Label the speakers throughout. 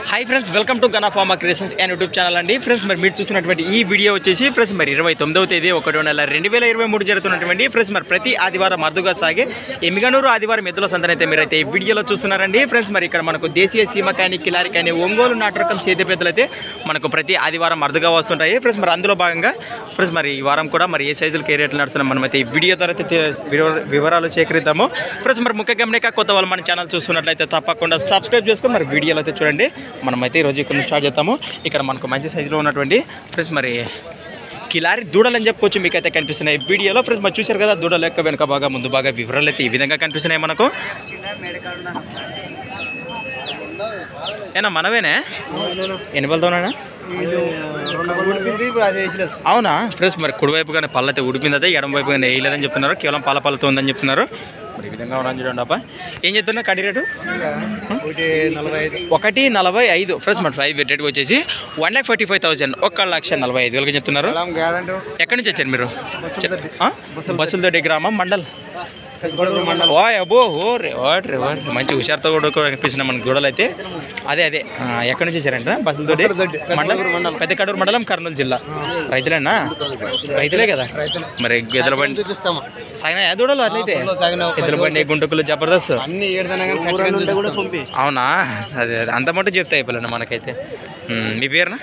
Speaker 1: Hi friends welcome to गना pharma creations and YouTube channel अंडी friends మరి మీరు చూస్తున్నటువంటి ఈ వీడియో వచ్చేసి ఫ్రెండ్స్ మరి 29వ తేదీ 1వ నెల 2023 జరుగుతున్నటువంటి ఫ్రెండ్స్ మరి ప్రతి ఆదివారం అరుదుగా సాగే ఎమ్మిగనూరు ఆదివారం ఎద్దుల సంతనైతే మీరైతే ఈ వీడియోలో చూస్తున్నారండి ఫ్రెండ్స్ మరి ఇక్కడ మనకు దేశీయ సీమ కానీ కిలారి కానీ ఒంగోలు నాటరకం సేద్య పెద్దలు అయితే మనకు ప్రతి ఆదివారం అరుదుగా వస్తుంటాయి ఫ్రెండ్స్ మరి అందులో భాగంగా ఫ్రెండ్స్ మరి ఈ వారం కూడా మరి ఏ సైజులకి ఏ రేట్లు నడుస్తున్నాం మనమైతే ఈ వీడియో ద్వారా అయితే వివరాలు సేకరిద్దాము ఫ్రెండ్స్ మరి ముఖ్య గమనిక కొత్త వాళ్ళు మన ఛానల్ చూస్తున్నట్లయితే తప్పకుండా సబ్స్క్రైబ్ చేసుకొని మరి వీడియోలో అయితే చూడండి మనమైతే ఈరోజు ఇక్కడ స్టార్ట్ చేద్దాము ఇక్కడ మనకు మంచి సైజులో ఉన్నటువంటి ఫ్రెండ్స్ మరి కిలారి దూడలు అని చెప్పుకోవచ్చు మీకైతే కనిపిస్తున్నాయి వీడియోలో ఫ్రెండ్స్ మరి చూశారు కదా దూడల యొక్క వెనక బాగా ముందు బాగా వివరాలు అయితే ఈ విధంగా కనిపిస్తున్నాయి మనకు ఏనా మనవేనే ఎన్ని పళ్ళతోనా అవునా ఫ్రెండ్స్ మరి కుడివైపు కానీ పళ్ళైతే ఉడిపింది అదే ఎడమ వైపు కానీ వేయలేదని చెప్తున్నారు కేవలం పళ్ళతో ఉందని చెప్తున్నారు మరి ఈ విధంగా ఉన్నాను చూడండి అబ్బా ఏం చెప్తున్నా కడి రేటు 1,45 ఫ్రెండ్స్ మరి ప్రైస్ రేట్ వచ్చేసి 1,45,000 1,45,000 చెప్తున్నారు ఎక్కడి నుంచి వచ్చారు మీరు బస్సులతోటి గ్రామం మండల్ ఓ అబ్బో ఓరే ఓట్రే మంచి హుషారుతో కూడా కనిపిస్తున్నాయి మనకు దూడలు అయితే అదే ఎక్కడి నుంచి వచ్చారంట బస్సులతోటి మండలం పెద్ద కడూరు మండలం కర్నూలు జిల్లా రైతులేనా రైతులే కదా మరి ఎద్దుల బండి సాగినాయా దూడలు అట్లయితే ఎద్దుల బండి గుంటుకులు జబర్దస్త్ అవునా అదే అంత మటు చెప్తే అయిపోలేండి మనకైతే మీ పేరునా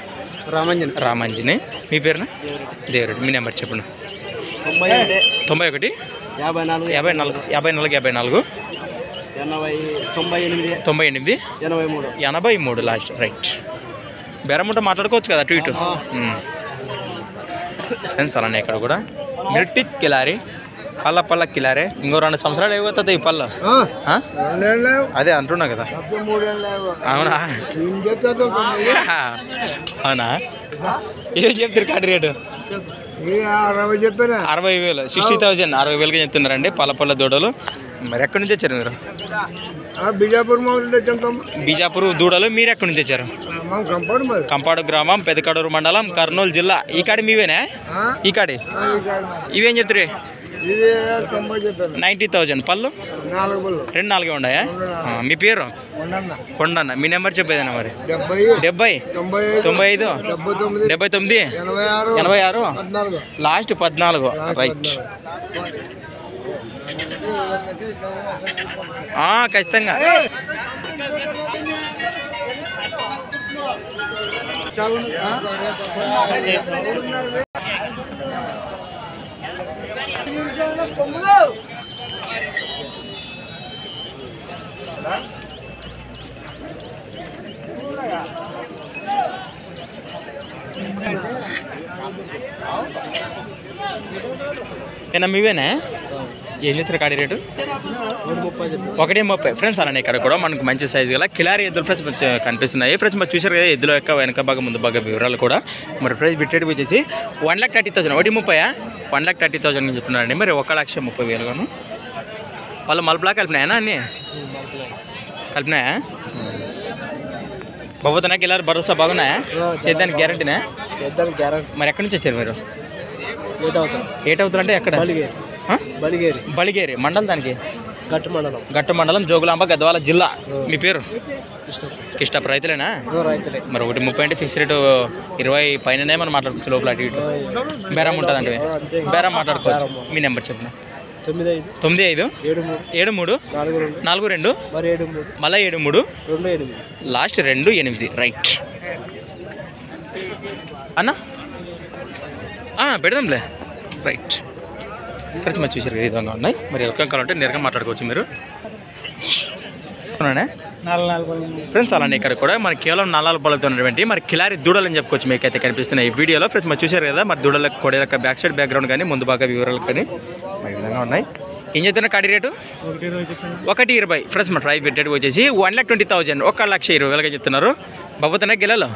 Speaker 1: రామాంజని మీ పేరునా దేవరెడ్డి మీ నెంబర్ చెప్పండి 91 54 98 83 లాస్ట్ రైట్ బేరం ఉంటే మాట్లాడుకోవచ్చు కదా అటు ఇటు ఫ్రెండ్స్ అలానే ఇక్కడ కూడా మిర్టి కిలారి పళ్ళ కిలారే ఇంకో 2 సంవత్సరాలు అయిపోతుంది ఈ పళ్ళ అదే అంటున్నా కదా అవునా అవునా ఏం చెప్తారు కాటి రేటు 60,000 60,000 60,000 చెప్తున్నారండి పళ్ళ దూడలు మరి ఎక్కడి నుంచి వచ్చారు మీరు బీజాపూర్ దూడలు మీరు ఎక్కడి నుంచి వచ్చారు కంపాడు గ్రామం పెదకడూరు మండలం కర్నూలు జిల్లా ఈ కాడి మీవేనా ఈ కాడి ఇవేం చెప్తారు 90,000 పళ్ళు 2-4 ఉన్నాయా మీ పేరు కొండన్న మీ నెంబర్ చెప్పేదన్నా మరి 70 95 79 86 లాస్ట్ 14 రైట్ ఖచ్చితంగా ఏనా మీవేనా ఏం చెప్తారు కాడి రేటు 1,30 ఫ్రెండ్స్ అలానే ఇక్కడ కూడా మనకు మంచి సైజు గల కిలారి ఎద్దులు ఫ్రెండ్స్ కనిపిస్తున్నాయి ఫ్రెండ్స్ మరి చూసారు కదా ఎద్దుల యొక్క వెనక భాగం ముందు భాగం వివరాలు కూడా మరి ప్రైస్ బిట్టేట్ వచ్చేసి 1,30,000 1,30,000 చెప్తున్నారండి మరి 1,30,000 గాను వాళ్ళు మలుపులా కలిపినాయనా అన్నీ కలిపినాయా బాబోతున్నా కిలారి భరోసా బాగున్నాయా సేద్యానికి గ్యారంటీనా మరి ఎక్కడి నుంచి వచ్చారు మీరు ఏటవుతారంటే ఎక్కడ బలిగేరి మండలం దానికి గట్టు మండలం జోగులాంబ గద్వాల జిల్లా మీ పేరు కిష్టప్ రైతులేనా మరి 1,30 అంటే ఫిక్స్ రేటు 20 పైననే మనం మాట్లాడుకోవచ్చు లోపల అటు ఇటు బేరం ఉంటుందండి బేరం మాట్లాడుకోవచ్చు మీ నెంబర్ చెప్పిన 95 73 42 మళ్ళీ 73 లాస్ట్ 28 రైట్ అన్నా పెడదాంలే రైట్ ఫ్రెండ్స్ మరి చూసారు ఏ విధంగా ఉన్నాయి మరి ఎవరికైనా కావాలంటే నేరుగా మాట్లాడుకోవచ్చు మీరు ఫ్రెండ్స్ అలానే ఇక్కడ కూడా మరి కేవలం 4 పళ్ళతో ఉన్నటువంటి మరి కిలారి దూడలు అని చెప్పుకోవచ్చు మీకైతే కనిపిస్తున్నాయి ఈ వీడియోలో ఫ్రెండ్స్ మరి చూసారు కదా మరి దూడల కొడ యొక్క బ్యాక్ సైడ్ బ్యాక్గ్రౌండ్ కానీ ముందు బాగా వివరాలు కానీ మరి ఈ విధంగా ఉన్నాయి ఏం చెప్తున్నా కాడి రేటు 1,20 ఫ్రెండ్స్ మరి ప్రైస్ రేట్ వచ్చేసి 1,20,000 1,20,000 చెప్తున్నారు బాబోతున్నా గిల్లలు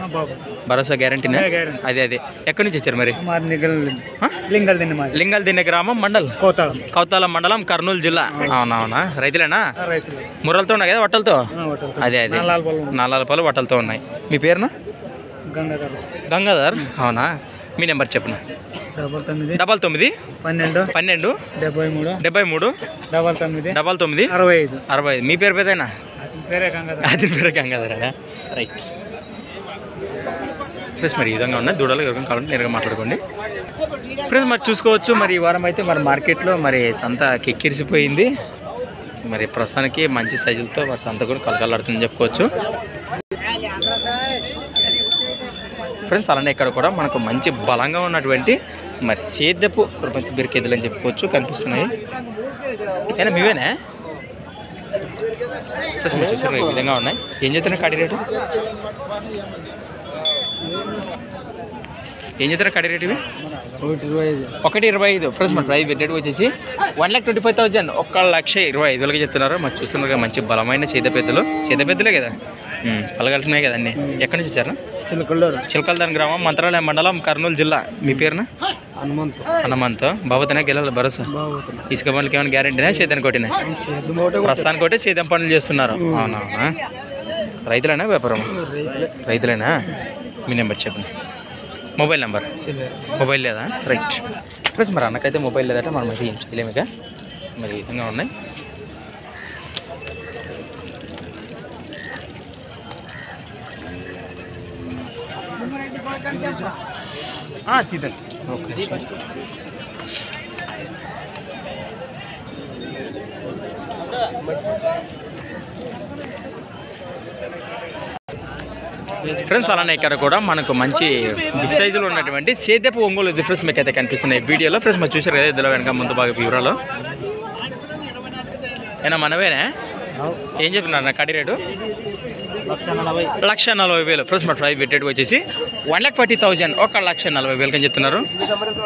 Speaker 1: భరోసా గ్యారంటీనే అదే ఎక్కడి నుంచి వచ్చారు మరి లింగల్ దిన్నె గ్రామం మండల్ కౌతాల మండలం కర్నూలు జిల్లా అవునా రైతులేనా ముర్రలతో ఉన్నాయి కదా వట్టలతో అదే 4 పళ్ళు వట్టలతో ఉన్నాయి మీ పేరునా గంగాధర్ అవునా మీ నెంబర్ చెప్పను.
Speaker 2: 99
Speaker 1: 99
Speaker 2: 12
Speaker 1: 12
Speaker 2: 73
Speaker 1: 73
Speaker 2: 99
Speaker 1: 99
Speaker 2: 65
Speaker 1: 65. మీ పేరు పేదేనా?
Speaker 2: అతని పేరే
Speaker 1: పేరు గంగాధరా. రైట్ ఫ్రెండ్స్, మరి ఈ విధంగా ఉన్నాయి దూడలు. ఎవరికైనా కావాలంటే నేరుగా మాట్లాడుకోండి ఫ్రెండ్స్. మరి చూసుకోవచ్చు, మరి ఈ వారం అయితే మరి మార్కెట్లో మరి సంత కిక్కిరిసిపోయింది. మరి ప్రస్తుతానికి మంచి సైజులతో మరి సంత కూడా కలకలాడుతుందని చెప్పుకోవచ్చు ఫ్రెండ్స్. అలానే ఇక్కడ కూడా మనకు మంచి బలంగా ఉన్నటువంటి మరి సేద్యపు ప్రపంచ బిరికెద్దులు అని చెప్పుకోవచ్చు కనిపిస్తున్నాయి. అయినా మీవేనా? చూసారు ఈ విధంగా ఉన్నాయి. ఏం చెప్తున్నా కాడి రేటు? ఏం చెప్తారా కాడి రేటు? ఇవి 125 ఫ్రెండ్స్. మన ప్రైస్ పెట్టేది వచ్చేసి 1,25,000, 1,25,000 చెప్తున్నారు. మరి చూస్తున్నారు మంచి బలమైన చేతపెద్దలే కదా, పలగలుతున్నాయి కదా అన్నీ. ఎక్కడి నుంచి వచ్చారా? చిలకల్దాన్ గ్రామం, మంత్రాలయం మండలం, కర్నూలు జిల్లా. మీ పేరున? హనుమంత్. బాబుతోనే గెలాలి భరోసా. ఇసుక పనులకి ఏమైనా గ్యారెంటీనా? సేద్యాన్ని కొట్టినా? ప్రస్తుతానికి కొట్టే సేద్యం పనులు చేస్తున్నారు. అవునా? రైతులేనా వ్యాపారం? రైతులేనా? మీ నెంబర్ చెప్పండి. Mobile number? మొబైల్ లేదా? రైట్ ప్లస్ మరి అన్నకైతే మొబైల్ లేదట, మనం అయితే ఏం చేయలేము ఇక. మరి ఈ విధంగా ఉన్నాయి. తీదండి. Okay friends. అలానే ఇక్కడ కూడా మనకు మంచి బిగ్ సైజులో ఉన్నటువంటి సేద్యపు ఒంగోలు ఫ్రెండ్స్ మీకు అయితే కనిపిస్తున్నాయి వీడియోలో. ఫ్రెండ్స్ మరి చూసారు కదా ఇదిలో వెనక ముందు బాగా వివరాలు. అయినా మనవేనా? ఏం చెప్తున్నారు నా కడి రేటు? 1,40,000 ఫ్రెండ్స్. మరి ప్రైస్ పెట్టేది వచ్చేసి 1,40,000, 1,40,000 అని చెప్తున్నారు.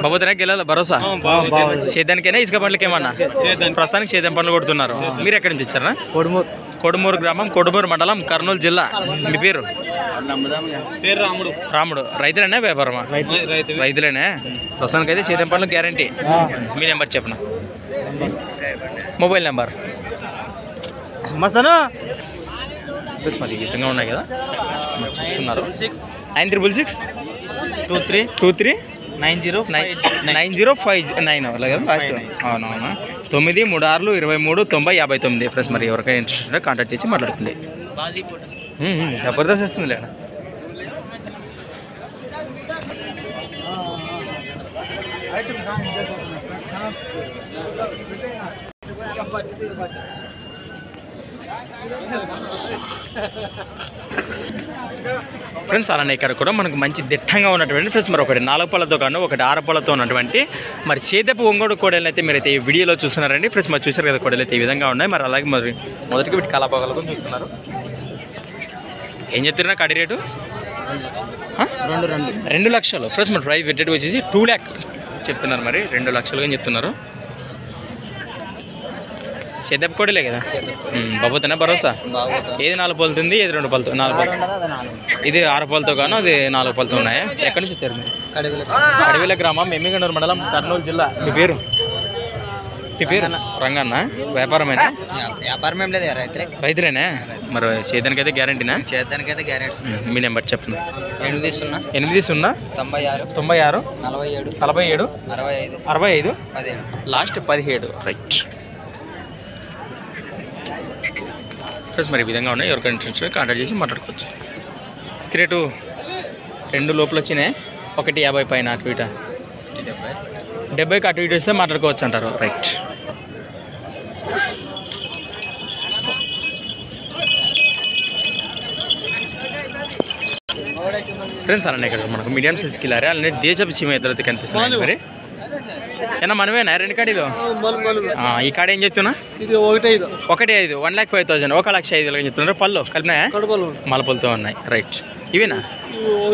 Speaker 1: బాబోతేనే గెలాలి భరోసా. సేద్యానికైనా ఇసుక పనులకి ఏమన్నా? ప్రస్తుతానికి సేద్యం పనులు కొడుతున్నారు. మీరు ఎక్కడి నుంచి వచ్చారా? కొడుమూరు గ్రామం, కొడుమూరు మండలం, కర్నూలు జిల్లా. మీ పేరు? రాముడు. రైతులేనా వ్యాపారమా? రైతులేనా? ప్రస్తుతానికి అయితే సేద్యం పనులు గ్యారంటీ. మీ నెంబర్ చెప్పనా? Mobile number? ప్లస్ మరి ఈ విధంగా ఉన్నాయి కదా చూస్తున్నారు. 966 23 9059 అలాగే లాస్ట్. అవునవునా? 936 23 90 59 ఫ్రెండ్స్. మరి ఎవరికైనా ఇంట్రెస్ట్ ఉంటే కాంటాక్ట్ చేసి మాట్లాడుకోండి. జబర్దస్త్ వస్తుంది లేనా? ఫ్రెండ్స్ అలానే ఇక్కడ కూడా మనకు మంచి దిట్టంగా ఉన్నటువంటి ఫ్రెండ్స్ మరి ఒకటి 4 పళ్ళతో కాను, ఒకటి 6 పళ్ళతో ఉన్నటువంటి మరి సేద్యపు ఒంగోడు కోడలు అయితే మీరైతే ఈ వీడియోలో చూస్తున్నారండి ఫ్రెండ్స్. మరి చూసారు కదా కోడలు అయితే ఈ విధంగా ఉన్నాయి. మరి అలాగే మరి మొదటికి వీటి కళాభాగాలను చూస్తున్నారు. ఏం చెప్తున్నా కడి రేటు? 2 లక్షలు ఫ్రెండ్స్. మరి ప్రైస్ పెట్టేది వచ్చేసి 2 lakh చెప్తున్నారు. మరి 2 లక్షలుగా చెప్తున్నారు. సేద్యపు కోడలే కదా, బాబోతేనే భరోసా. ఏది 4 పళ్ళుతుంది, ఏది 2 పళ్ళతో? 4 పళ్ళు. ఇది 6 పళ్ళతో గాను, అది 4 పళ్ళతో ఉన్నాయా? ఎక్కడి నుంచి వచ్చారు మీరు? కడివిల గ్రామం, ఎమ్మిగనూరు మండలం, కర్నూలు జిల్లా. మీ పేరు? మీ పేరు? రంగన్న. వ్యాపారమేనా?
Speaker 2: వ్యాపారం ఏం లేదు,
Speaker 1: రైతులేనా? మరి సేద్యానికైతే గ్యారంటీనా?
Speaker 2: చేద్దానికైతే గ్యారెంటీ.
Speaker 1: మీ నెంబర్ చెప్పండి.
Speaker 2: 8
Speaker 1: 0
Speaker 2: 96
Speaker 1: 96
Speaker 2: 47
Speaker 1: 47
Speaker 2: 65
Speaker 1: 65 లాస్ట్ 17. Right friends. మరి ఈ విధంగా ఉన్నాయి. ఎవరికైనా ఇంట్రెస్ట్ కాంటాక్ట్ చేసి మాట్లాడుకోవచ్చు. రేటు 2 లోపల వచ్చినాయి. 150 పైన అటు ఇటు 70కి అటు ఇటు వస్తే మాట్లాడుకోవచ్చు అంటారు. Right friends. అలానే ఇక్కడ మనకు మీడియం సైజ్ కిలారే అలానే దేశపు సీమ ఎదురైతే కనిపిస్తుంది. మరి ఏనా మనమేనా 2 కాడీలు? ఈ కాడ ఏం చెప్తున్నా?
Speaker 2: 1,5
Speaker 1: 1,05,000, 1,05,000 చెప్తున్నారు. పళ్ళు కలిపినాయా? మలపలతో ఉన్నాయి. రైట్ ఇవేనా?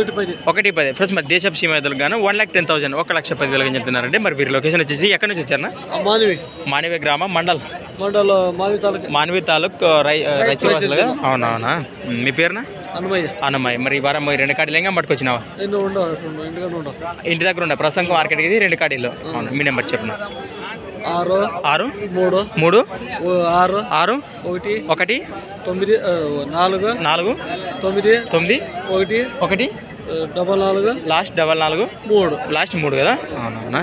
Speaker 1: 1,10 ఫ్రెండ్స్. మరి దేశపు సీమ ఎదురు గాను 1,10,000, 1,10,000 చెప్తున్నారండి. మరి వీరి లొకేషన్ వచ్చేసి ఎక్కడి నుంచి వచ్చారా? మానవి గ్రామం, మానవి తాలూక్ రైతులుగా. అవునవునా? మీ పేరునా? అన్నమయ్య. మరి ఈ వారం 2 కాడీలు ఏం పట్టుకొచ్చినావా? ఇంటి దగ్గర ఉండే ప్రసంగం మార్కెట్కి ఇది 2 కాడీలు. అవును. మీ నెంబర్ చెప్పిన?
Speaker 2: 6 3
Speaker 1: 3
Speaker 2: 6
Speaker 1: 6
Speaker 2: 1 9 4 9 9 1 1 44
Speaker 1: లాస్ట్ 44
Speaker 2: 3
Speaker 1: లాస్ట్ 3 కదా అవునవునా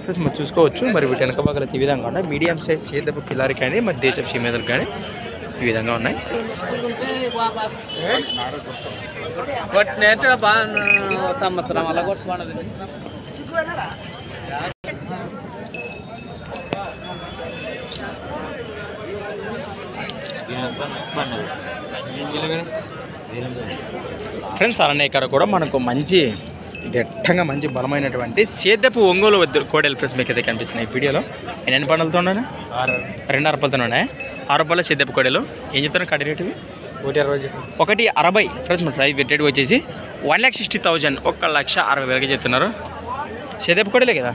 Speaker 1: ఫ్రెండ్స్ మరి చూసుకోవచ్చు మరి వీటి వెనక భాగాలు ఈ విధంగా ఉన్నాయి మీడియం సైజ్ సేదపు కిలారి కానీ మరి దేశపు సీమేదలు కానీ ఈ విధంగా ఉన్నాయి
Speaker 2: సంవత్సరం అలా కొట్టుకోండి
Speaker 1: ఫ్రెండ్స్ అలానే ఇక్కడ కూడా మనకు మంచి దట్టంగా మంచి బలమైనటువంటి సేదపు ఒంగోలు కోడలు ఫ్రెండ్స్ మీకు అయితే కనిపిస్తున్నాయి ఈ వీడియోలో ఎన్ని పంటలతో ఉన్నాయి 2 అరపలతో ఉన్నాయి 6 రూపాయల సేదపు కోడలు ఏం చెప్తారు కడి రేటు 160 ఫ్రెండ్స్ మన ప్రైస్ రేట్ వచ్చేసి 1,60,000 1,60,000 చెప్తున్నారు సేదపు కోడలే కదా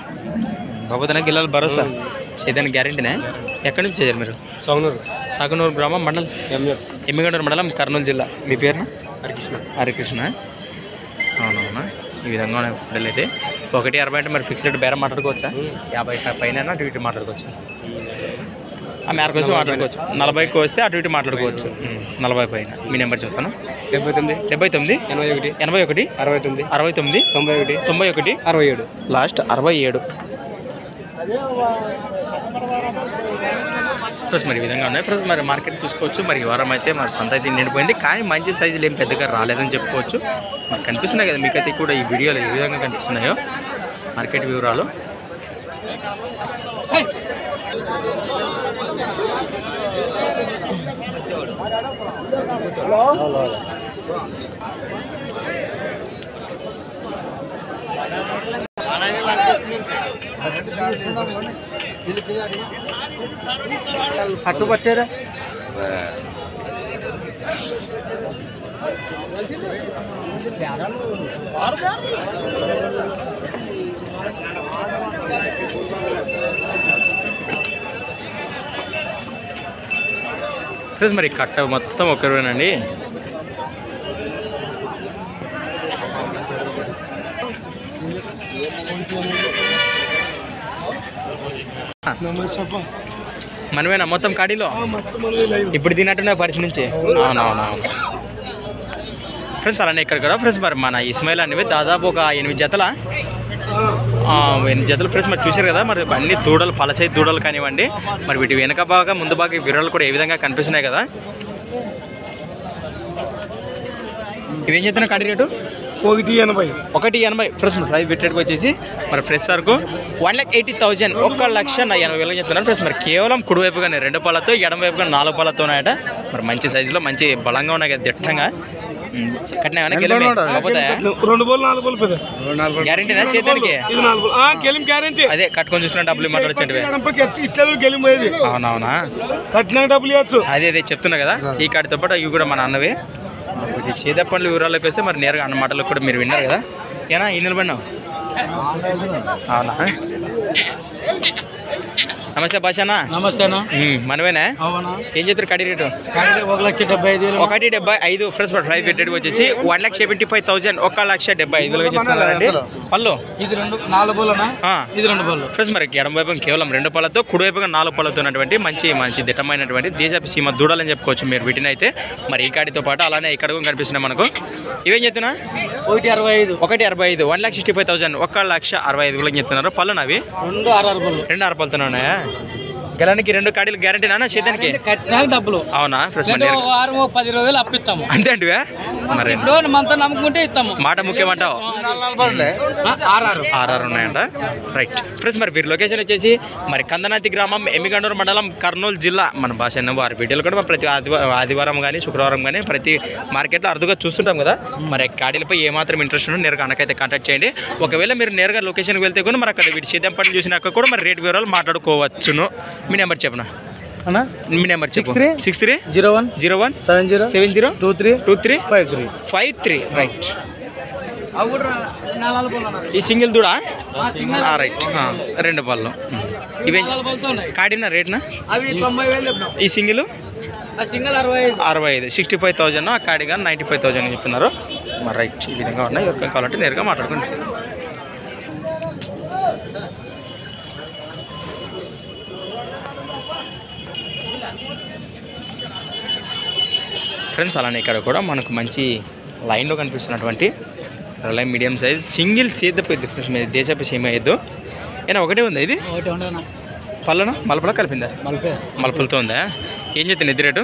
Speaker 1: బాబోతన గిల్లలు భరోసా సేదానికి గ్యారెంటీనే ఎక్కడి నుంచి చేయాలి మీరు సాగనూరు గ్రామం మండలం ఎమ్మిగండూరు మండలం కర్నూలు జిల్లా మీ పేరున హరికృష్ణ అవునవునా ఈ విధంగా ఉన్నాయి కోడలు అయితే 160 అంటే మరి ఫిక్స్ రేట్ బేరం మాట్లాడుకోవచ్చా 50 పైన అటు ఇటు మాట్లాడుకోవచ్చు ఆ మేరకు వస్తే మాట్లాడుకోవచ్చు 40కి వస్తే అటు ఇటు మాట్లాడుకోవచ్చు 40 పైన మీ నెంబర్ చెప్తాను 79 81 69 91 67 లాస్ట్ 67 ఫ్రెండ్స్ మరి ఈ విధంగా ఉన్నాయి ఫ్రెండ్స్ మరి మార్కెట్ చూసుకోవచ్చు మరి ఈ వారం అయితే మరి సొంత అయితే నిండిపోయింది కానీ మంచి సైజులు ఏం పెద్దగా రాలేదని చెప్పుకోవచ్చు మరి కనిపిస్తున్నాయి కదా మీకైతే కూడా ఈ వీడియోలో ఏ విధంగా కనిపిస్తున్నాయో మార్కెట్ వివరాలు అట్టు పట్టారా ఫ్రెండ్స్ మరి కట్ట మొత్తం ఒకరేనండి మనమేనా మొత్తం కాడీలో ఇప్పుడు తిన్నట్టున్నా పరిచి నుంచి అవునవునవును ఫ్రెండ్స్ అలానే ఇక్కడ కూడా ఫ్రెండ్స్ మరి మన ఇస్మాయిల్ అనేవి దాదాపు ఒక 8 జతల 8 జతలు ఫ్రెండ్స్ మరి చూశారు కదా మరి అన్ని దూడలు పలసై దూడలు కానివ్వండి మరి వీటి వెనక బాగా ముందు బాగా వివరాలు కూడా ఏ విధంగా కనిపిస్తున్నాయి కదా ఇవేం చెప్తున్నా కాడి రేటు 180 ఫ్రెష్ ప్రైస్ పెట్టేకి వచ్చేసి మరి ఫ్రెష్ సరుకు 1,80,000 1,80,000 చెప్తున్నారు ఫ్రెష్ మరి కేవలం కుడివైపుగానే 2 పాలతో ఎడమ వైపుగా 4 పాలతో ఉన్నాయట మరి మంచి సైజులో మంచి బలంగా ఉన్నాయి కదా దిట్టంగా గ్యారెంటీనా చేతానికి అదే కట్టుకొని చూసుకున్న డబ్బులు మాట్లాడచ్చండి అవునవునా అదే అదే చెప్తున్నా కదా ఈ కాడితో పాటు ఇవి కూడా మన అన్నవే సీదప్పండ్ల వివరాలకు వస్తే మరి నేరుగా అన్న మాటలు కూడా మీరు విన్నారు కదా ఏనా ఈ నిలబడినావు అవునా నమస్తే భాషనా
Speaker 2: నమస్తే
Speaker 1: మనమేనా ఏం చెప్తారు కడి రేటు 1,75,000 ఫ్రెష్ ప్రైస్ పెట్టేది వచ్చేసి 1,75,000 1,75,000 చెప్తున్నారండి పళ్ళు
Speaker 2: ఇది 4 పళ్ళు
Speaker 1: ఫ్రెష్ మరి ఎడమ వైపు కేవలం 2 పళ్ళతో కుడి వైపుగా 4 పళ్ళతో ఉన్నటువంటి మంచి దిట్టమైనటువంటి దేశపు సీమ దూడాలని చెప్పుకోవచ్చు మీరు వీటిని అయితే మరి ఈ కాడితో పాటు అలానే ఇక్కడ కూడా కనిపిస్తున్నాయి మనకు ఇవేం చెప్తున్నా
Speaker 2: 1,65,000
Speaker 1: 1,65,000 1,65,000 చెప్తున్నారు పళ్ళు నావి 2 6 పళ్ళతో ఉన్నాయా గెలానికి 2 కాడీలు గ్యారెంటీ నాన్న చేతానికి
Speaker 2: డబ్బులు
Speaker 1: అవునా
Speaker 2: 10 రోజులు అప్పిస్తాము
Speaker 1: అంతే అంటే మరి
Speaker 2: మనతో నమ్ముకుంటే ఇస్తాము
Speaker 1: మాట ముఖ్యమంటావు 6 ఉన్నాయంట రైట్ ఫ్రెండ్స్ మరి వీరి లొకేషన్ వచ్చేసి మరి కందనాతి గ్రామం ఎమ్మిగండూరు మండలం కర్నూలు జిల్లా మన భాష వారి వీడియోలు కూడా ప్రతి ఆదివారం కానీ శుక్రవారం కానీ ప్రతి మార్కెట్లో అరుదుగా చూస్తుంటాం కదా మరి కాడీలపై ఏమాత్రం ఇంట్రెస్ట్ ఉందో నేరుగా అన్నకైతే కాంటాక్ట్ చేయండి ఒకవేళ మీరు నేరుగా లొకేషన్కి వెళ్తే కూడా మరి అక్కడ వీటి చేద్దాం పనులు చూసినాక కూడా మరి రేట్ వివరాలు మాట్లాడుకోవచ్చును మీ నెంబర్ చెప్పనా అన్నా మీ నెంబర్ చెప్పు 63017070232353 రైట్ ఈ సింగిల్ దూడా రైట్ 2 పళ్ళు ఇవే కాడినా రేట్నా ఈ సింగిల్ 65 65,000 ఆ కాడిగా 95,000 చెప్తున్నారు మరి రైట్ ఈ విధంగా ఉన్నాయి ఎవరికైనా కావాలంటే నేరుగా మాట్లాడుకోండి ఫ్రెండ్స్ అలానే ఇక్కడ కూడా మనకు మంచి లైన్లో కనిపిస్తున్నటువంటి లైన్ మీడియం సైజ్ సింగిల్ సేద్యపోయింది ఫ్రెండ్స్. మీరు దేశపు సీమ ఎద్దు ఏనా ఒకటే ఉందా ఇది? పళ్ళన మలపల కలిపిందా? మలపలతో ఉందా? ఏం చెప్తుంది ఎద్దు రేటు?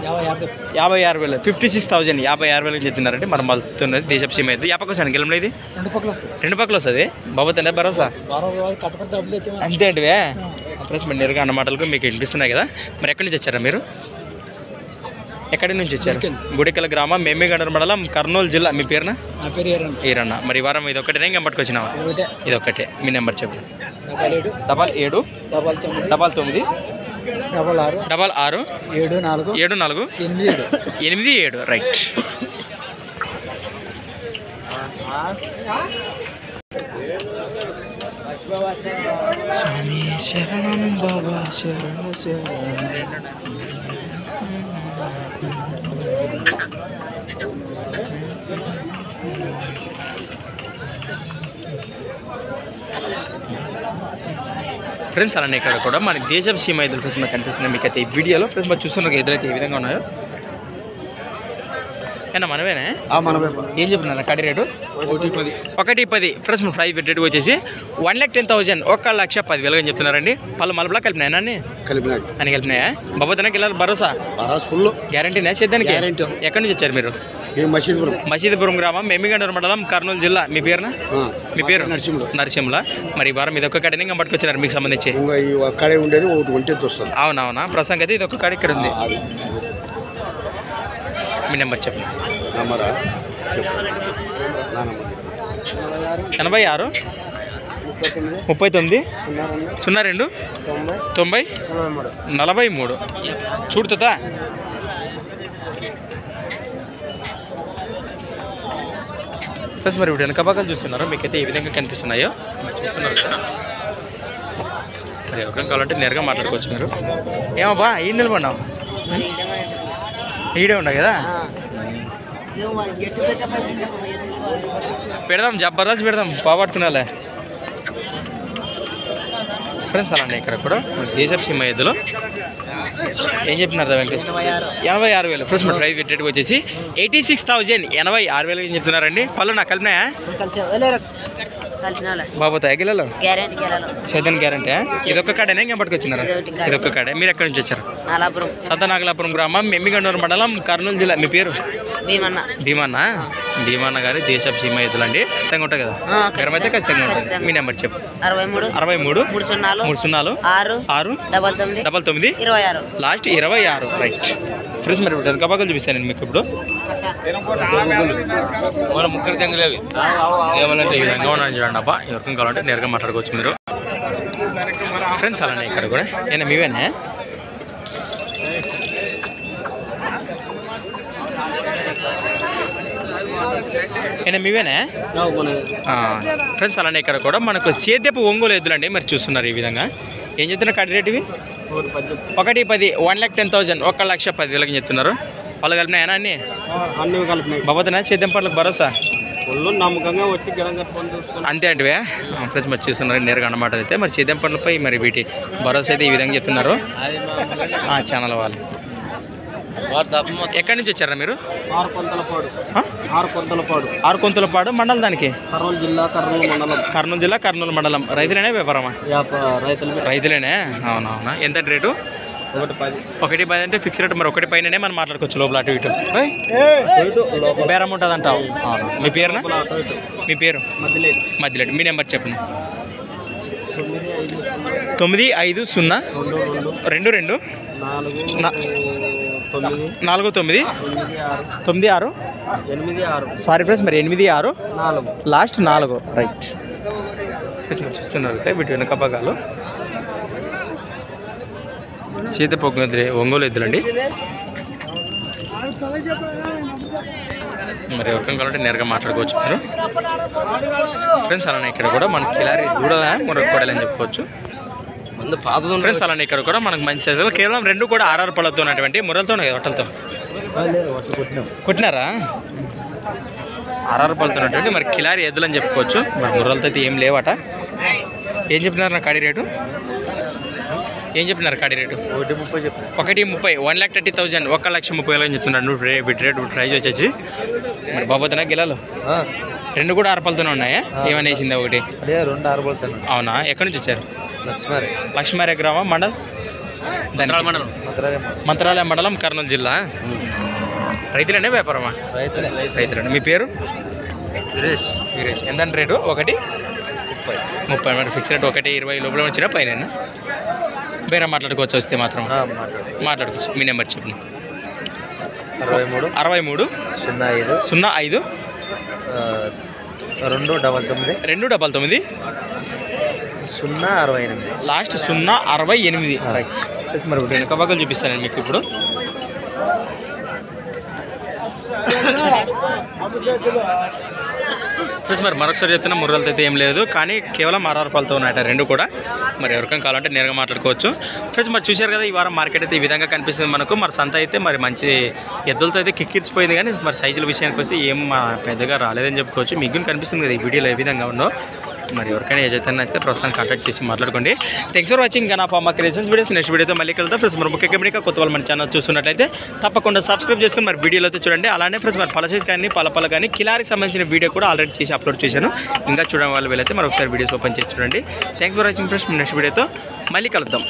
Speaker 1: 56,000 56,000 56,000 చెప్తున్నారంటే మనం మలుతున్నది దేశపు సీమ ఎద్దు. యాపకోసాను గెలంలో ఇది రెండు పక్కలు వస్తుంది. బాబోతుందా భరోసా? అంతే అంటివే ఫ్రెండ్స్. మరి నేరుగా అన్నమాటలకు మీకు వినిపిస్తున్నాయి కదా. మరి ఎక్కడి నుంచి వచ్చారా మీరు? ఎక్కడి నుంచి వచ్చారు? గుడికల గ్రామం, మెమ్మిగండ మండలం, కర్నూలు జిల్లా. మీ పేరున? ఈరన్న. మరి ఈ వారం ఇది ఒక్కటే ఇంకా పట్టుకొచ్చినావా? ఇది ఒక్కటే. మీ నెంబర్ చెప్పు. 77 99 66 74 87. రైట్. స్వామి శరణం బాబా శరణ శరణం. ఫ్రెండ్స్ అలానే ఇక్కడ కూడా మన దేశపు సీమ ఎదురు ఫ్రెండ్స్ మనకు కనిపిస్తున్నాయి మీకు అయితే ఈ వీడియోలో. ఫ్రెండ్స్ మరి చూస్తున్నారు ఎదురైతే ఏ విధంగా ఉన్నాయో. ఏనా మనమేనే? ఏం చెప్తున్నా కడి రేటు? 110 ఫ్రెండ్స్. మన ప్రైస్ రేటు వచ్చేసి 1,10,000 1,10,000 అని చెప్తున్నారండి. పళ్ళు మలపలా కలిపినాయనా అన్ని కలిపినాయా? బాబోతనకి వెళ్ళాలి భరోసా ఫుల్ గ్యారంటీనా చేద్దానికి? ఎక్కడి నుంచి వచ్చారు మీరు? మసీదుపురం గ్రామం, మెమ్మిగండ మండలం, కర్నూలు జిల్లా. మీ పేరున? మీ పేరు? నరసింహుల. మరి ఈ వారం ఇది ఒక్క కడని ఇంకా పట్టుకొచ్చినారు మీకు సంబంధించి? అవునవునా. ప్రస్తుతం అయితే ఇది ఒక్క కాడ ఇక్కడ ఉంది. మీ నెంబర్ చెప్పండి. 86 39 02 90 43. చూడుతా ప్లస్ మరి ఇప్పుడు వెనక భాగాలు చూస్తున్నారు మీకైతే ఏ విధంగా కనిపిస్తున్నాయో చూస్తున్నారు కదా. మరి ఎవరికైనా కావాలంటే నేరుగా మాట్లాడుకోవచ్చు మీరు. ఏమబ్బా ఈ నిలబడినావు? ఈడే ఉండవు కదా. పెడదాం జబర్దస్త్ పెడదాం పోగొట్టుకునేలే ఫ్రెండ్స్. అలానే ఇక్కడ కూడా దేశపు సీమ ఎద్దులో ఏం చెప్తున్నారు వెంకటేష్? 86,000 ఫ్రెండ్స్. మన ప్రైస్ రేట్ వచ్చేసి 86,000 86,000 ఏం చెప్తున్నారండి. పళ్ళు నాకు కలిపినాయా? బాబోతా గిలలో సేదన్ గ్యారంటీ. ఇదొక్క కాడేనా ఇంకా పట్టుకొచ్చినారా? ఇదొక్క కాడే. మీరు ఎక్కడి నుంచి వచ్చారు? సంతనాగలాపురం గ్రామం, మెమ్మిగండూరు మండలం, కర్నూలు జిల్లా. మీ పేరు? భీమన్న. భీమన్న గారి దేశపు సీమ ఎద్దులు అండి. ఖచ్చితంగా ఉంటాయి కదా? అయితే ఖచ్చితంగా ఉంటుంది. మీ నెంబర్ చెప్పు. 63 30 6 99 లాస్ట్ 26. Right friends. మరి వెనక భాగాలు చూపిస్తానండి మీకు ఇప్పుడు. మన ముక్కలు తెంగలేవి ఏమనంటే ఈ విధంగా ఉన్నాను చూడండి అబ్బా. ఎవరికైనా కావాలంటే నేరుగా మాట్లాడుకోవచ్చు మీరు ఫ్రెండ్స్. అలానే ఇక్కడ కూడా నేను మీవేనే మీవేనే ఫ్రెండ్స్. అలానే ఇక్కడ కూడా మనకు సేద్యపు ఒంగోలు ఎద్దులండి. మరి చూస్తున్నారు ఈ విధంగా. ఏం చెప్తున్నారు కడి రేటువి? 110 1,10,000 1,10,000 చెప్తున్నారు. వాళ్ళు కలిపినాయనా అన్ని? కలిపినాయి. బాబోతున్నా సేద్యం పట్లకు భరోసా నమ్మకంగా వచ్చి అంతే అంటే ఫ్రెండ్స్. మరి చూస్తున్నారు నేరుగా అన్నమాట. అయితే మరి సేద్యం పట్లపై మరి వీటి భరోసా అయితే ఈ విధంగా చెప్తున్నారు ఛానల్ వాళ్ళు. ఎక్కడి నుంచి వచ్చారా మీరు? ఆరుకొంతలపాడు మండలం. దానికి కర్నూలు జిల్లా కర్నూలు మండలం. రైతులేనే వ్యాపారమా? రైతులేనే. అవునవునా. ఎంత రేటు? 110 అంటే ఫిక్స్ రేట్. మరి 1 పైననే మనం మాట్లాడుకోవచ్చు. లోపల అటు ఇటు బేరం ఉంటుంది అంటావు. అవును. మీ పేరునా? మీ పేరు? మధ్యలేట్. మీ నెంబర్ చెప్పండి. 95 0 22 49 96. Sorry friends. మరి 86 లాస్ట్ 4. రైట్. చూస్తున్నారు అయితే వీటి వెనక భాగాలు సేద్యపు ఒంగోలు ఎద్దులండి. మరి ఎవరికైనా కావాలంటే నేరుగా మాట్లాడుకోవచ్చు మీరు ఫ్రెండ్స్. అలానే ఇక్కడ కూడా మనకి కిలారి దూడల మురగ కొడాలని చెప్పుకోవచ్చు ఫ్రెండ్స్. అలానే ఇక్కడ కూడా మనకు మంచి సైజులు కేవలం 2 కూడా 6 పళ్ళతో ఉన్నటువంటి మురలతో వట్టలతో కొట్టినారా? 6 పళ్ళతో ఉన్నటువంటి మరి కిలారి ఎద్దులు అని చెప్పుకోవచ్చు. మరి మురలతో అయితే ఏం లేవట. ఏం చెప్తున్నారు నా కాడి రేటు? ఏం చెప్పినారు కాడి రేటు?
Speaker 2: 1.30 చెప్పాను.
Speaker 1: 1.30 1,30,000 1,30,000 చెప్తున్నారు రేటు ప్రైజ్ వచ్చేసి. మరి బాబోతున్నా గిలాలు 2 కూడా 6 పళ్ళతోనే ఉన్నాయా? ఏమైనా వేసిందా ఒకటి?
Speaker 2: 2 6 పళ్ళతోనే.
Speaker 1: అవునా? ఎక్కడి నుంచి వచ్చారు?
Speaker 2: లక్ష్మారే
Speaker 1: గ్రామం మండల్ మంత్రాలయం మండలం కర్నూలు జిల్లా. రైతులండి వ్యాపారమా? రైతులండి. మీ పేరు? వీరేష్. ఎంత రేటు? 1.30 మరి ఫిక్స్ రేట్ 1.20 లోపల వచ్చినా పైన వేరే మాట్లాడుకోవచ్చు. వస్తే మాత్రం మాట్లాడుకోవచ్చు. మీ నెంబర్ చెప్పండి. 63 05 299 068 లాస్ట్ 068. రైట్. మరి వెనక భాగాలు చూపిస్తానండి మీకు ఇప్పుడు. ఫ్రెండ్స్ మరి మరొకసారి చెప్తున్నా, ముర్రలతో అయితే ఏం లేదు, కానీ కేవలం 6 రూపాయలతో ఉన్నాయట 2 కూడా. మరి ఎవరికైనా కావాలంటే నేరుగా మాట్లాడుకోవచ్చు. ఫ్రెండ్స్ మరి చూశారు కదా, ఈ వారం మార్కెట్ అయితే ఈ విధంగా కనిపిస్తుంది మనకు. మరి సంత అయితే మరి మంచి ఎద్దులతో అయితే కిక్కిరిచిపోయింది, కానీ మరి సైజుల విషయానికి వస్తే ఏం పెద్దగా రాలేదని చెప్పుకోవచ్చు. మీకు కనిపిస్తుంది కదా ఈ వీడియోలో ఏ విధంగా ఉందో. మరి ఎవరికైనా ఏదైతే నచ్చితే ప్రస్తుతాన్ని కాంటాక్ట్ చేసి మాట్లాడుకోండి. Thanks for watching Gana pharma creations videos. Next వీడియోతో మళ్ళీ కలుద్దాం. ఫ్రెండ్స్ మరి ముఖ్యంగా కొత్త వాళ్ళు మన ఛానల్ చూస్తున్నట్లయితే తప్పకుండా సబ్స్క్రైబ్ చేసుకొని మరి వీడియోలో అయితే చూడండి. అలానే ఫ్రెండ్స్ మరి పలసైజ్ కానీ పలపల కానీ కిలారికి సంబంధించిన వీడియో కూడా ఆల్రెడీ చేసి అప్లోడ్ చేశాను. ఇంకా చూడడం వాళ్ళు వీలైతే మరి ఒకసారి వీడియోస్ ఓపెన్ చేసి చూడండి. Thanks for watching friends. Next వీడియోతో మళ్ళీ కలుద్దాం.